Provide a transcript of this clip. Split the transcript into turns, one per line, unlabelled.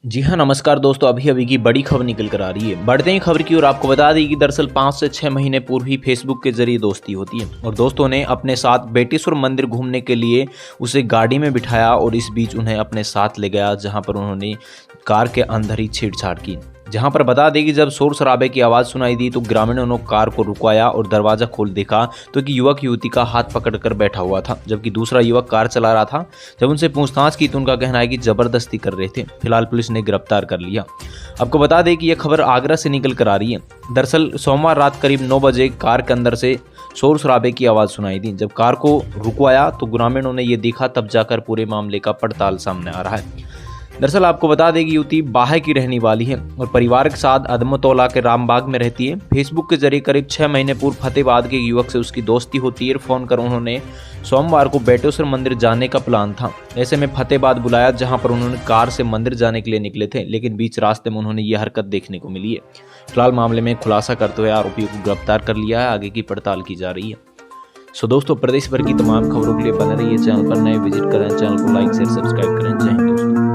जी हाँ, नमस्कार दोस्तों। अभी-अभी की बड़ी खबर निकल कर आ रही है। बढ़ते ही खबर की ओर आपको बता दें कि दरअसल 5 से 6 महीने पूर्व ही फेसबुक के ज़रिए दोस्ती होती है और दोस्तों ने अपने साथ बेटेश्वर मंदिर घूमने के लिए उसे गाड़ी में बिठाया और इस बीच उन्हें अपने साथ ले गया, जहाँ पर उन्होंने कार के अंदर ही छेड़छाड़ की। जहाँ पर बता दें कि जब शोर-शराबे की आवाज़ सुनाई दी तो ग्रामीणों ने कार को रुकवाया और दरवाज़ा खोल देखा तो एक युवक-युवती का हाथ पकड़कर बैठा हुआ था, जबकि दूसरा युवक कार चला रहा था। जब उनसे पूछताछ की तो उनका कहना है कि ज़बरदस्ती कर रहे थे। फिलहाल पुलिस ने गिरफ्तार कर लिया। आपको बता दें कि यह खबर आगरा से निकल कर आ रही है। दरअसल सोमवार रात करीब 9 बजे कार के अंदर से शोर-शराबे की आवाज़ सुनाई दी। जब कार को रुकवाया तो ग्रामीणों ने ये देखा, तब जाकर पूरे मामले का पड़ताल सामने आ रहा है। दरअसल आपको बता दें कि युवती बाहे की रहने वाली है और परिवार के साथ अदमतौला के रामबाग में रहती है। फेसबुक के जरिए करीब 6 महीने पूर्व फतेहाबाद के युवक से उसकी दोस्ती होती है। फोन कर उन्होंने सोमवार को बेटेश्वर मंदिर जाने का प्लान था। ऐसे में फतेहाबाद बुलाया, जहां पर उन्होंने कार से मंदिर जाने के लिए निकले थे, लेकिन बीच रास्ते में उन्होंने ये हरकत देखने को मिली है। फिलहाल मामले में खुलासा करते हुए आरोपियों को गिरफ्तार कर लिया है। आगे की पड़ताल की जा रही है। सो दोस्तों, प्रदेश भर की तमाम खबरों के लिए बने रहिए चैनल पर। नए विजिट करें चैनल को, लाइक शेयर सब्सक्राइब करें। जय हिंद दोस्तों।